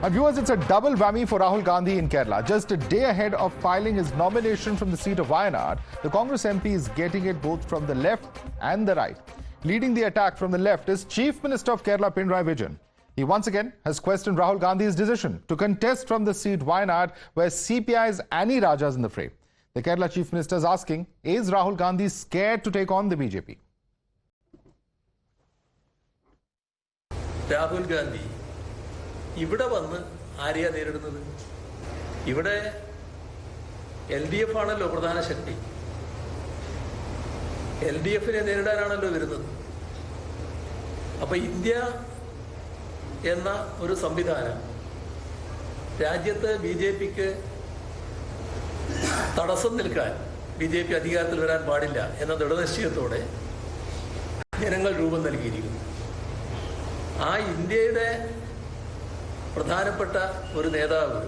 And viewers, it's a double whammy for Rahul Gandhi in Kerala. Just a day ahead of filing his nomination from the seat of Wayanad, the Congress MP is getting it both from the left and the right. Leading the attack from the left is Chief Minister of Kerala, Pinarayi Vijayan. He once again has questioned Rahul Gandhi's decision to contest from the seat Wayanad, where CPI's I.N.D.I.A is in the fray. The Kerala Chief Minister is asking, is Rahul Gandhi scared to take on the BJP? Rahul Gandhi. ഇവിടെ വന്ന് ആരെയാ നേരിടുന്നത്? ഇവിടെ LDF ആണല്ലോ പ്രധാന ശക്തി. LDFനെ നേരിടാനാണല്ലോ വരുന്നത്. അപ്പോൾ India എന്ന ഒരു സംവിധാനം രാജ്യത്ത് BJPക്ക് തടസ്സം നിൽക്കാൻ BJP അധികാരത്തിൽ വരാൻ പാടില്ല എന്ന ദൃഢനിശ്ചയത്തോടെ ജനങ്ങൾ രൂപം നൽകിയിരിക്കുന്നു. ആ ഇന്ത്യയുടെ പ്രധാനപ്പെട്ട ഒരു നേതാവ്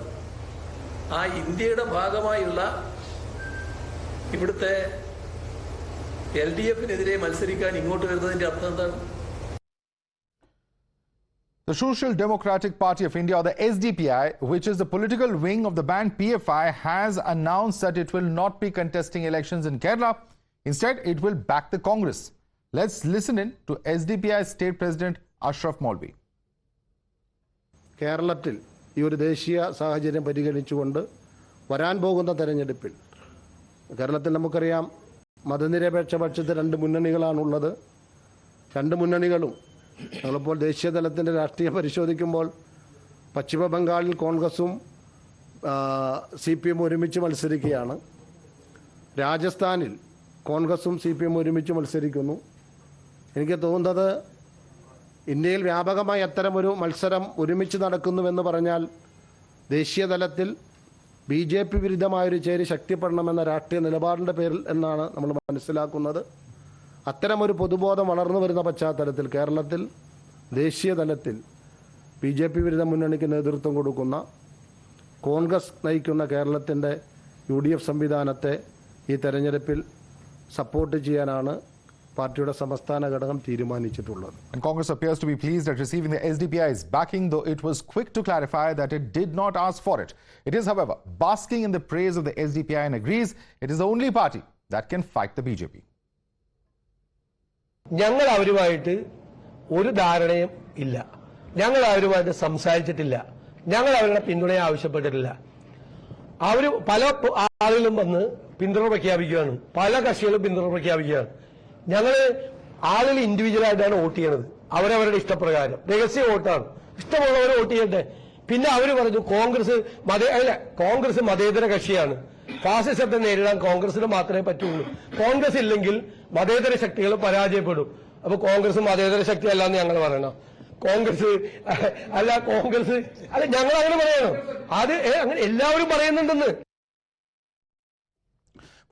ആ ഇന്ത്യയുടെ ഭാഗമായുള്ള ഇവിടുത്തെ LDFനെതിരെ മത്സരിക്കാൻ ഇങ്ങോട്ട് വരുന്നതിന്റെ അർത്ഥം എന്താണ്? The Social Democratic Party of India, or the SDPI, which is the political wing of the banned PFI, has announced that it will not be contesting elections in Kerala. Instead, it will back the Congress. Let's listen in to SDPI State President Ashraf Maulvi. കേരളത്തിൽ ഈ ഒരു ദേശീയ സാഹചര്യം പരിഗണിച്ചുകൊണ്ട് വരാൻ പോകുന്ന തെരഞ്ഞെടുപ്പിൽ കേരളത്തിൽ നമുക്കറിയാം മതനിരപേക്ഷ പക്ഷത്ത് രണ്ട് മുന്നണികളാണുള്ളത്. രണ്ട് മുന്നണികളും ഞങ്ങളിപ്പോൾ ദേശീയ തലത്തിൻ്റെ രാഷ്ട്രീയം പരിശോധിക്കുമ്പോൾ പശ്ചിമ ബംഗാളിൽ കോൺഗ്രസും CPM ഒരുമിച്ച് മത്സരിക്കുകയാണ്. രാജസ്ഥാനിൽ കോൺഗ്രസും CPM ഒരുമിച്ച് മത്സരിക്കുന്നു. എനിക്ക് തോന്നുന്നത് ഇന്ത്യയിൽ വ്യാപകമായി അത്തരമൊരു മത്സരം ഒരുമിച്ച് നടക്കുന്നുവെന്ന് പറഞ്ഞാൽ ദേശീയ തലത്തിൽ BJP വിരുദ്ധമായൊരു ചേരി ശക്തിപ്പെടണമെന്ന രാഷ്ട്രീയ നിലപാടിൻ്റെ പേരിൽ എന്നാണ് നമ്മൾ മനസ്സിലാക്കുന്നത്. അത്തരമൊരു പൊതുബോധം വളർന്നു വരുന്ന പശ്ചാത്തലത്തിൽ കേരളത്തിൽ ദേശീയ തലത്തിൽ BJP വിരുദ്ധ മുന്നണിക്ക് നേതൃത്വം കൊടുക്കുന്ന കോൺഗ്രസ് നയിക്കുന്ന കേരളത്തിൻ്റെ UDF സംവിധാനത്തെ ഈ തെരഞ്ഞെടുപ്പിൽ സപ്പോർട്ട് ചെയ്യാനാണ് പാർട്ടിയുടെ സംസ്ഥാന ഘടകം തീരുമാനിച്ചിട്ടുള്ളത്. And Congress appears to be pleased at receiving the SDPI's backing, though it was quick to clarify that it did not ask for it. It is, however, basking in the praise of the SDPI and agrees it is the only party that can fight the BJP. ഞങ്ങൾ അവരുമായിട്ട് ഒരു ധാരണയും ഇല്ല. ഞങ്ങൾ അവരുമായിട്ട് സംസാരിച്ചിട്ടില്ല. ഞങ്ങൾ അവരുടെ പിന്തുണ ആവശ്യപ്പെട്ടിട്ടില്ല. അവർ പല ആളുകളും വന്ന് പിന്തുണ പ്രഖ്യാപിക്കുകയാണ്. പല കക്ഷികളും പിന്തുണ പ്രഖ്യാപിക്കുകയാണ്. ഞങ്ങൾ ആളുകൾ ഇൻഡിവിജ്വലായിട്ടാണ് വോട്ട് ചെയ്യണത്. അവരവരുടെ ഇഷ്ടപ്രകാരം രഹസ്യ വോട്ടാണ്. ഇഷ്ടമുള്ളവർ വോട്ട് ചെയ്യട്ടെ. പിന്നെ അവർ പറഞ്ഞു കോൺഗ്രസ് മതേതര കക്ഷിയാണ്. ഫാസിസത്തെ നേരിടാൻ കോൺഗ്രസിന് മാത്രമേ പറ്റുള്ളൂ. കോൺഗ്രസ് ഇല്ലെങ്കിൽ മതേതര ശക്തികൾ പരാജയപ്പെടും. അപ്പൊ കോൺഗ്രസ് മതേതര ശക്തി അല്ലാന്ന് ഞങ്ങൾ പറയണം. കോൺഗ്രസ് ഞങ്ങൾ അങ്ങനെ പറയണം. അത് അങ്ങനെ എല്ലാവരും പറയുന്നുണ്ടെന്ന്.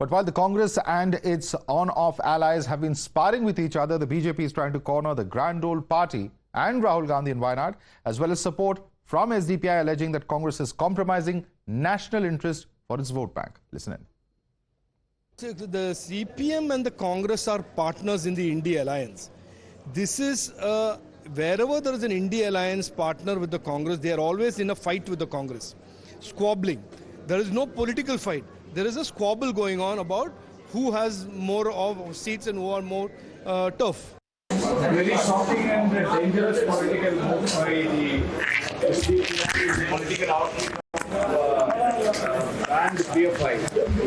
But while the Congress and its on-off allies have been sparring with each other, the BJP is trying to corner the grand old party and Rahul Gandhi in Wayanad, as well as support from SDPI alleging that Congress is compromising national interest for its vote bank. Listen in. The CPM and the Congress are partners in the I.N.D.I.A alliance. This is wherever there is an I.N.D.I.A alliance partner with the Congress, they are always in a fight with the Congress, squabbling. There is no political fight. There is a squabble going on about who has more of seats and who are more tough. Very shocking and dangerous political move by the SDPI political outlook and PFI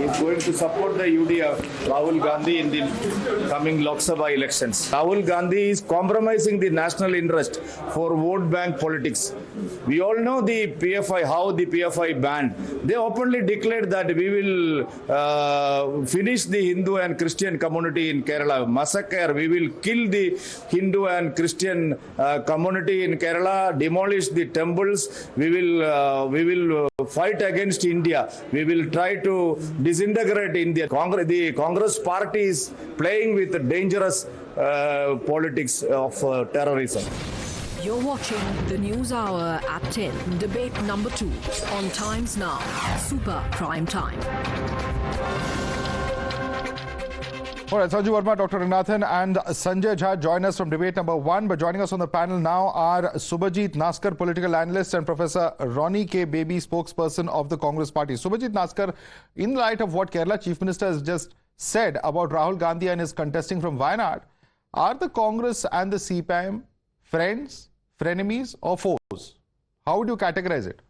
is going to support the UD of Rahul Gandhi in the coming Lok Sabha elections. Rahul Gandhi is compromising the national interest for vote bank politics. We all know the PFI, how the PFI banned. They openly declared that we will finish the Hindu and Christian community in Kerala. Massacre, we will kill the Hindu and Christian community in Kerala, demolish the temples. We will fight against India. We will try to disintegrate India. The Congress party is playing with the dangerous politics of terrorism. You're watching the News Hour at 10, debate number 2 on Times Now, Super Prime Time. All right, Sanju Verma, Dr. Ranganathan and Sanjay Jha join us from debate number 1. But joining us on the panel now are Subhajit Naskar, political analyst, and Professor Rony K, baby spokesperson of the Congress party. Subhajit Naskar, in light of what Kerala Chief Minister has just said about Rahul Gandhi and his contesting from Wayanad, are the Congress and the CPIM friends, frenemies or foes? How would you categorize it?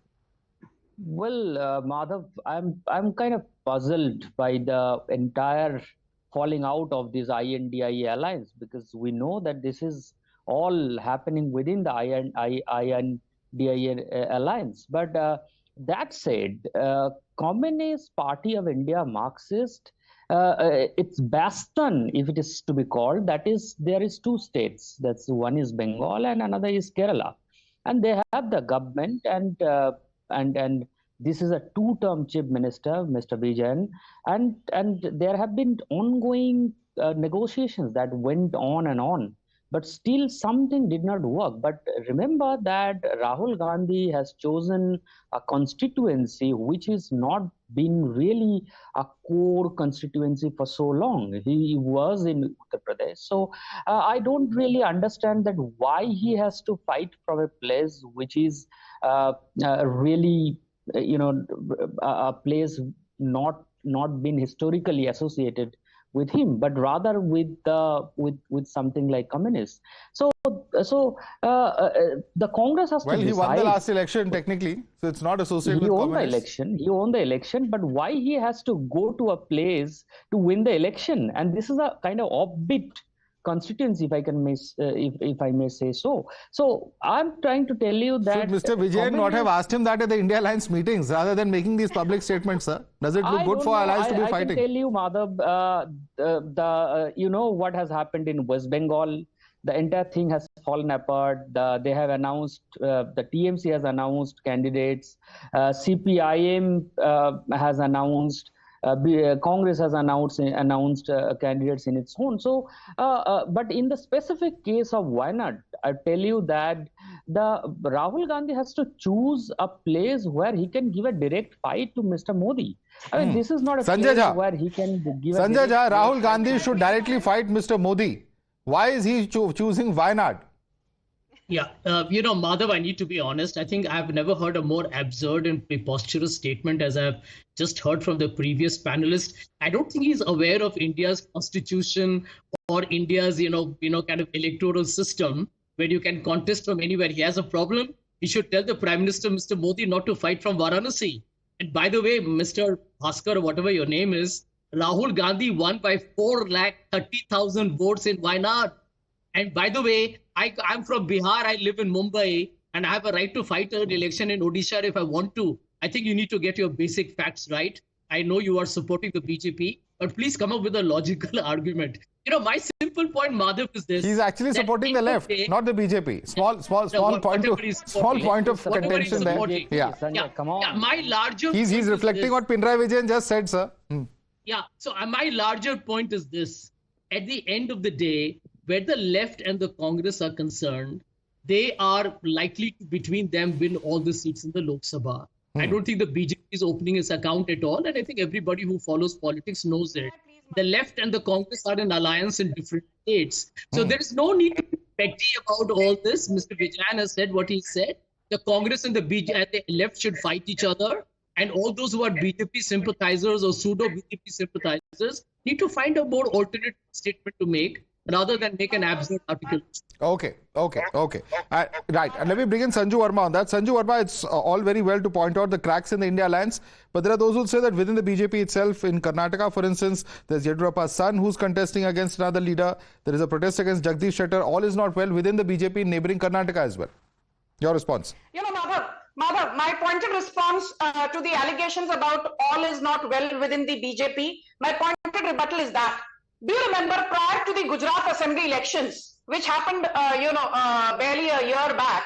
Well, Madhav, I'm kind of puzzled by the entire falling out of this I.N.D.I.A alliance, because we know that this is all happening within the I.N.D.I.A alliance. But that said, Communist Party of India, Marxist, its bastion, if it is to be called, that is, there is two states. That's one is Bengal and another is Kerala, and they have the government and this is a two-term chief minister, Mr. Vijayan, and there have been ongoing negotiations that went on and on, but still something did not work. But remember that Rahul Gandhi has chosen a constituency which has not been really a core constituency for so long. He was in Uttar Pradesh. So I don't really understand that why he has to fight from a place which is really, a place not been historically associated with him, but rather with something like communists. So the Congress has to decide. Well, he won the last election technically, so it's not associated with communists. He won the election, but why he has to go to a place to win the election? And this is a kind of offbeat constituency, if I may say so. So I'm trying to tell you that should Mr. Vijayan not have asked him that at the India Alliance meetings rather than making these public statements, sir? Does it look good for Alliance to be fighting? I can tell you, Madhav, what has happened in West Bengal. The entire thing has fallen apart. They have announced, the TMC has announced candidates. CPIM has announced. Congress has announced candidates in its own. So, but in the specific case of Wayanad, I tell you that Rahul Gandhi has to choose a place where he can give a direct fight to Mr. Modi. I mean, this is not a place where he can give Sanjay Jha, Rahul Gandhi should directly fight Mr. Modi. Why is he choosing Wayanad? Yeah, Madhav, I need to be honest. I think I've never heard a more absurd and preposterous statement as I've just heard from the previous panelist. I don't think he's aware of India's constitution or India's, kind of electoral system where you can contest from anywhere. He has a problem. He should tell the Prime Minister, Mr. Modi, not to fight from Varanasi. And by the way, Mr. Bhaskar, or whatever your name is, Rahul Gandhi won by 430,000 votes in Wayanad. And by the way, I'm from Bihar, I live in Mumbai, and I have a right to fight an election in Odisha if I want to. I think you need to get your basic facts right. I know you are supporting the BJP, but please come up with a logical argument. My simple point, Madhav, is this. He's actually supporting the left, not the BJP. Small point of contention there. Yeah. Sanjay, come on. Yeah, my larger He's reflecting what Pinarayi Vijayan just said, sir. Yeah, so my larger point is this. At the end of the day, where the left and the Congress are concerned, they are likely to, between them, win all the seats in the Lok Sabha. I don't think the BJP is opening its account at all. And I think everybody who follows politics knows it. The left and the Congress are in alliance in different states. So there is no need to be petty about all this. Mr. Vijayan has said what he said. The Congress and the BJP and the left should fight each other. And all those who are BJP sympathizers or pseudo-BJP sympathizers need to find a more alternate statement to make, rather than make an absurd article. Okay. Right. And let me bring in Sanju Verma on that. Sanju Verma, it's all very well to point out the cracks in the India Alliance, but there are those who say that within the BJP itself, in Karnataka, for instance, there's Yediyurappa's son who's contesting against another leader. There is a protest against Jagdish Shettar. All is not well within the BJP in neighboring Karnataka as well. Your response? Madhav, my pointed response to the allegations about all is not well within the BJP, my pointed rebuttal is that, do you remember prior to the Gujarat Assembly elections, which happened, barely a year back,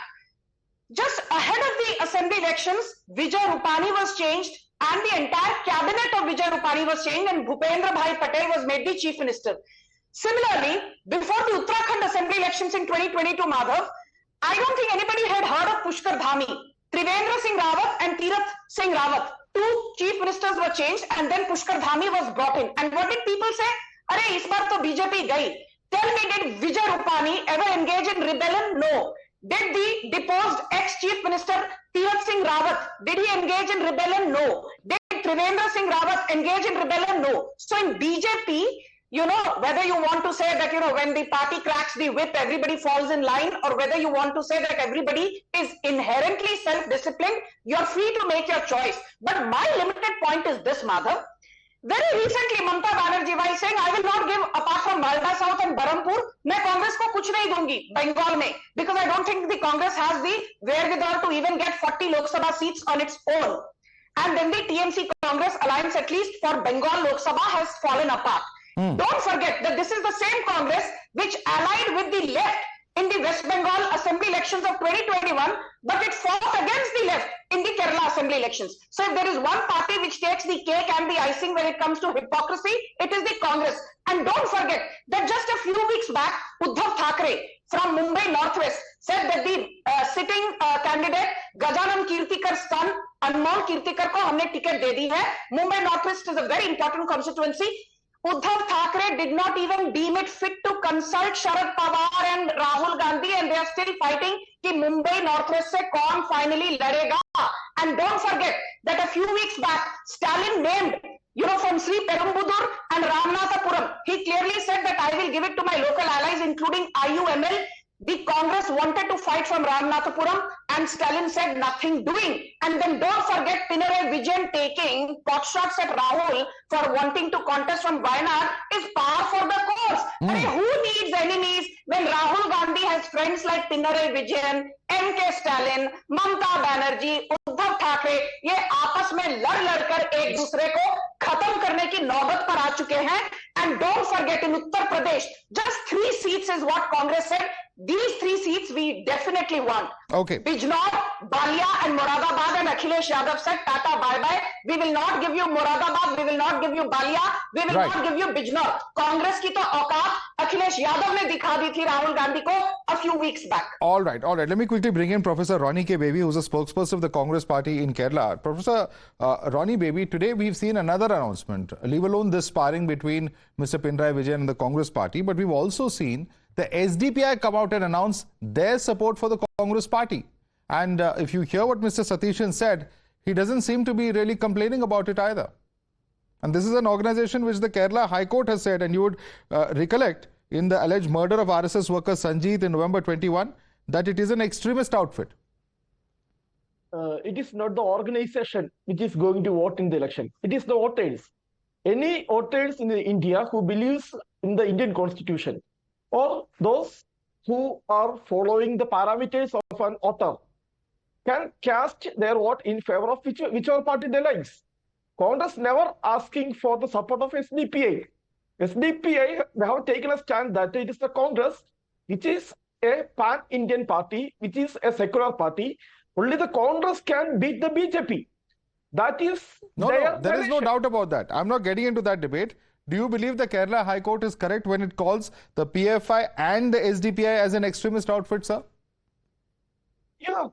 just ahead of the Assembly elections, Vijay Rupani was changed and the entire cabinet of Vijay Rupani was changed and Bhupendra Bhai Patel was made the chief minister. Similarly, before the Uttarakhand Assembly elections in 2022, Madhav, I don't think anybody had heard of Pushkar Dhami. Trivendra Singh Rawat and Tirath Singh Rawat, two chief ministers were changed and then Pushkar Dhami was brought in. And what did people say? अरे इस बार तो BJP गई. Tell me, did Vijay Rupani ever engage in rebellion? No. Did the deposed ex-chief minister Tirath Singh Rawat, did he engage in rebellion? No. Did Trivendra Singh Rawat engage in rebellion? No. So in BJP, whether you want to say that, when the party cracks the whip, everybody falls in line, or whether you want to say that everybody is inherently self-disciplined, you're free to make your choice. But my limited point is this, Madhav. Very recently, Mamata Banerjee, while saying, I will not give, apart from Malda South and Barampur, मैं कांग्रेस को कुछ नहीं दूंगी बंगाल में, because I don't think the Congress has the wherewithal to even get 40 Lok Sabha seats on its own. And then the TMC Congress alliance, at least for Bengal Lok Sabha, has fallen apart. Don't forget that this is the same Congress which allied with the left in the West Bengal Assembly elections of 2021, but it fought against the left in the Kerala Assembly elections. So if there is one party which takes the cake and the icing when it comes to hypocrisy, it is the Congress. And don't forget that just a few weeks back, Uddhav Thackeray from Mumbai Northwest said that the sitting candidate Gajanan Kirtikar's son, Anmol Kirtikar ko humne ticket de di hai. Mumbai Northwest is a very important constituency. Uddhav Thackeray did not even deem it fit to consult Sharad Pawar and Rahul Gandhi, and they are still fighting कि Mumbai Northwest से कौन finally लड़ेगा. And don't forget that a few weeks back, Stalin named, from Sri Perumbudur and Ramanathapuram, he clearly said that I will give it to my local allies, including IUML. The Congress wanted to fight from Ramanathapuram, and Stalin said nothing doing. And then don't forget Pinarayi Vijayan taking potshots at Rahul for wanting to contest from Wayanad is par for the course. Who needs enemies when Rahul Gandhi has friends like Pinarayi Vijayan, M.K. Stalin, Mamata Banerjee, Uddhav Thackeray, ये आपस में लड़-लड़कर एक दूसरे को खत्म करने की नौबत पर आ चुके हैं. And don't forget, in Uttar Pradesh, just 3 seats is what Congress said. These 3 seats we definitely want. Okay. Bijnor, Balia and Moradabad, and Akhilesh Yadav said, Tata, bye-bye. We will not give you Moradabad, we will not give you Balia, we will not give you Bijnor. Congress की तो औकात Akhilesh Yadav ने दिखा दी थी Rahul Gandhi को a few weeks back. All right. Let me quickly bring in Professor Rony K, who's a spokesperson of the Congress party in Kerala. Professor Rony, today we've seen another announcement, leave alone this sparring between Mr. Pinarayi Vijayan and the Congress party, but we've also seen the SDPI come out and announce their support for the Congress party. And if you hear what Mr. Satishan said, he doesn't seem to be really complaining about it either. And this is an organization which the Kerala High Court has said, and you would recollect in the alleged murder of RSS worker Sanjeet in November 21, that it is an extremist outfit. It is not the organization which is going to vote in the election. It is the voters. Any voters in India who believes in the Indian constitution, or those who are following the parameters of an author, can cast their vote in favor of whichever party they likes. Congress never asking for the support of SDPI. SDPI, they have taken a stand that it is the Congress, which is a pan-Indian party, which is a secular party. Only the Congress can beat the BJP. That is there is no doubt about that. I'm not getting into that debate. Do you believe the Kerala High Court is correct when it calls the PFI and the SDPI as an extremist outfit, sir? Yeah,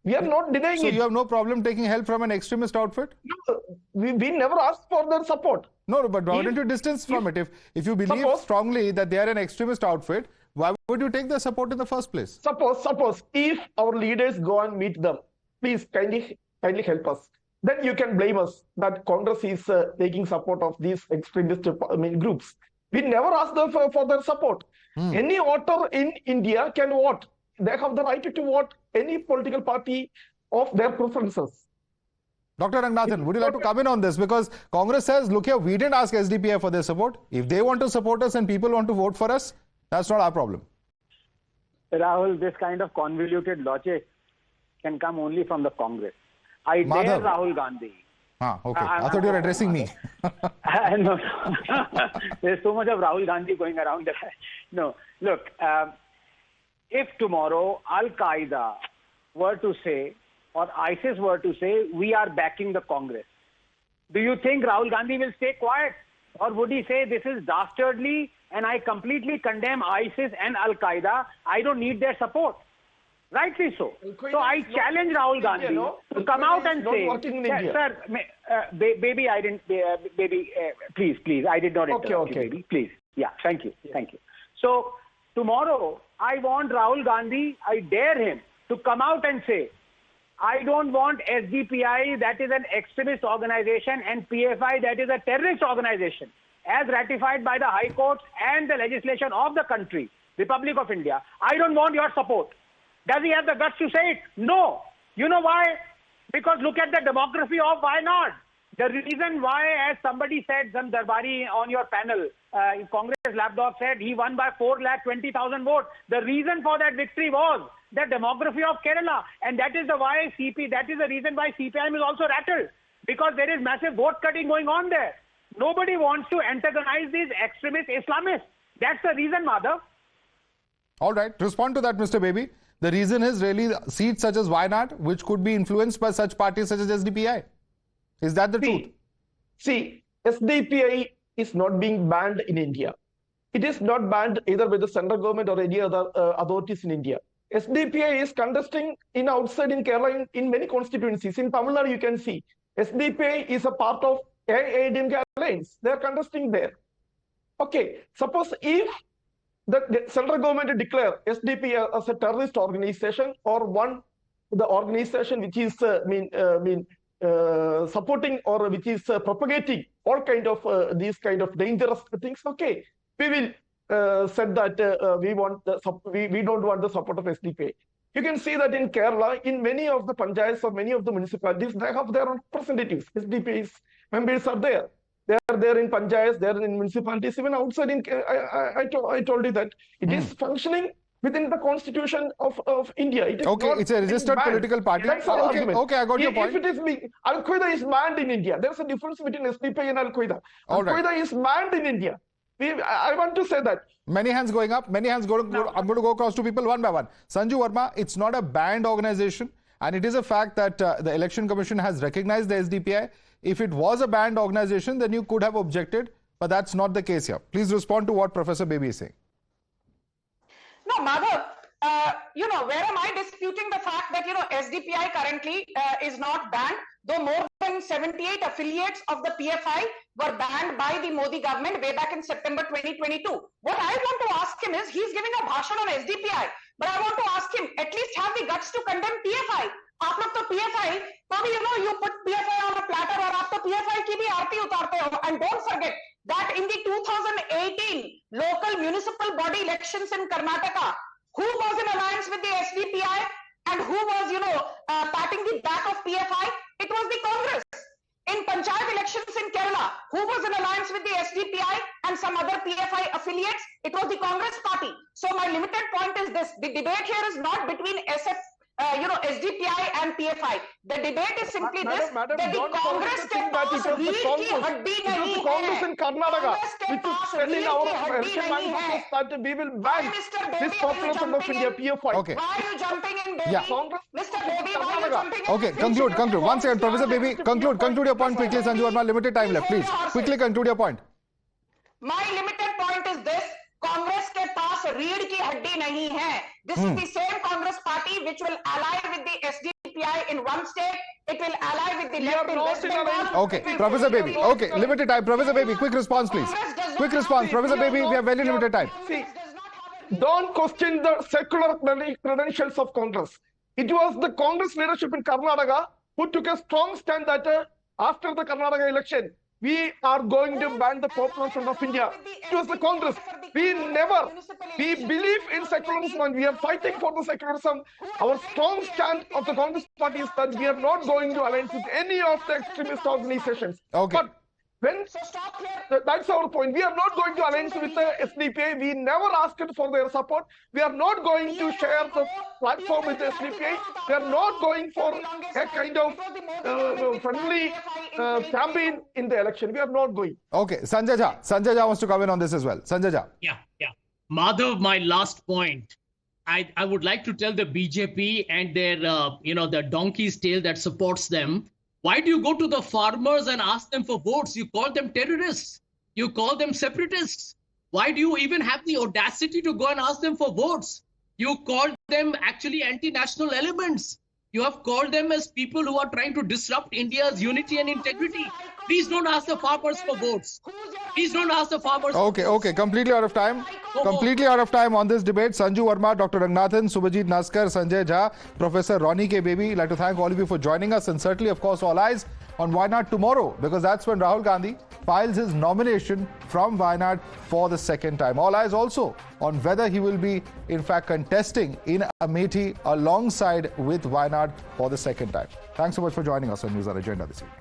we are not denying it. So you have no problem taking help from an extremist outfit? No, we never asked for their support. No, but why don't you distance from it? If you believe strongly that they are an extremist outfit, why would you take their support in the first place? Suppose if our leaders go and meet them, please kindly help us. Then you can blame us that Congress is taking support of these extremist groups. We never asked them for their support. Any voter in India can vote. They have the right to vote any political party of their preferences. Dr. Ranganathan, would you like to come in on this? Because Congress says, look here, we didn't ask SDPI for their support. If they want to support us and people want to vote for us, that's not our problem. Rahul, this kind of convoluted logic can come only from the Congress. I dare Rahul Gandhi. Okay. I thought you were addressing me. No. There's so much of Rahul Gandhi going around. No, look, if tomorrow Al-Qaeda were to say, or ISIS were to say, we are backing the Congress, do you think Rahul Gandhi will stay quiet? Or would he say, this is dastardly and I completely condemn ISIS and Al-Qaeda, I don't need their support? Rightly so. So I challenge Rahul Gandhi to come out and say, sir, baby, I didn't, baby, please, I did not interrupt you, baby, please. Yeah, thank you. Thank you. So tomorrow, I want Rahul Gandhi, I dare him to come out and say, I don't want SDPI, that is an extremist organization, and PFI, that is a terrorist organization, as ratified by the High Court and the legislation of the country, Republic of India. I don't want your support. Does he have the guts to say it? No. You know why? Because look at the demography of Wayanad. The reason why, as somebody said, some Darbari on your panel, Congress lapdog said he won by 4,20,000 votes. The reason for that victory was the demography of Kerala, and that is the reason why CPIM is also rattled, because there is massive vote cutting going on there. Nobody wants to antagonize these extremist Islamists. That's the reason, Madhav. All right, respond to that, Mr. Baby. The reason is really seats such as Wayanad, which could be influenced by such parties such as SDPI. Is that the truth? See, SDPI is not being banned in India. It is not banned either by the central government or any other authorities in India. SDPI is contesting outside in Kerala in many constituencies. In Tamil Nadu, you can see SDPI is a part of I.N.D.I.A alliance. They are contesting there. Okay, suppose if the central government declare SDPI as a terrorist organization, or the organization which is supporting or which is propagating all kind of these kind of dangerous things, okay, we will said that we don't want the support of SDPI. You can see that in Kerala, in many of the panchayats or many of the municipalities, they have their own representatives. SDPI's members are there. They are there in panchayats, they are in municipalities, even outside. I told you that it is functioning within the constitution of India. It's a registered political party. That's our argument. Okay, I got your point. If it is Al-Qaeda is banned in India. There's a difference between SDPI and Al-Qaeda. Al-Qaeda is banned in India. I want to say that. Many hands going up, many hands going up. I'm going to go across to people one by one. Sanju Verma, it's not a banned organization, and it is a fact that the Election Commission has recognized the SDPI. If it was a banned organization, then you could have objected, but that's not the case here. Please respond to what Professor Baby is saying. No, Madhav, where am I disputing the fact that, SDPI currently is not banned, though more than 78 affiliates of the PFI were banned by the Modi government way back in September 2022. What I want to ask him is, he's giving a bhashan on SDPI, but I want to ask him, at least have the guts to condemn PFI. आप लोग तो PFI, you put PFI on a platter और आप तो PFI की भी आरती उतारते हो. And don't forget that in the 2018 local municipal body elections in Karnataka, who was in alliance with the SDPI and who was, patting the back of PFI? It was the Congress. In Panchayat elections in Kerala, who was in alliance with the SDPI and some other PFI affiliates? It was the Congress party. So my limited point is this: the debate here is not between SDPI and PFI. The debate is simply this: that the Congress के पास रीढ़ की हड्डी नहीं है. Congress in Karnataka, which is telling our election manifestos that we will ban this popular front of India, PFI. Okay. Why are you jumping in, Baby? Yeah. Mr. Baby, why are you jumping in? Okay, conclude. One second, Professor Baby, conclude your point quickly. Sanju Verma, limited time left. Please, quickly conclude your point. My limited point is this: Congress के पास रीढ़ की हड्डी नहीं है. This is the same Congress party which will ally with the SDPI in one state. It will ally with the left in West Bengal. Okay, Professor Baby. Okay, limited time. Professor Baby, quick response, please. Quick response, Professor Baby. We have very limited time. See, don't question the secular credentials of Congress. It was the Congress leadership in Karnataka who took a strong stand that after the Karnataka election, we are going to ban the Popular Front of India. It was the Congress. We believe in secularism and we are fighting for the secularism. Our strong stand of the Congress party is that we are not going to alliance with any of the extremist organizations. Okay. But that's our point. We are not going to alliance with the SDPI. We never asked for their support. We are not going to share the platform with the SDPI. We are not going for a kind of friendly campaign in the election. We are not going. Okay, Sanjay Jha wants to come in on this as well. Sanjay Jha. Yeah. Madhav, my last point. I would like to tell the BJP and their, the donkey's tail that supports them. Why do you go to the farmers and ask them for votes? You call them terrorists. You call them separatists. Why do you even have the audacity to go and ask them for votes? You call them actually anti-national elements. You have called them as people who are trying to disrupt India's unity and integrity. Please don't ask the farmers for votes. Please don't ask the farmers. Okay. Completely out of time. Completely out of time on this debate. Sanju Verma, Dr. Rangnathan, Subhajit Naskar, Sanjay Jha, Professor Rony K. I'd like to thank all of you for joining us, and certainly, of course, all eyes on Wayanad tomorrow, because that's when Rahul Gandhi files his nomination from Wayanad for the second time. All eyes also on whether he will be, in fact, contesting in Amethi alongside with Wayanad for the second time. Thanks so much for joining us on Newshour Agenda this evening.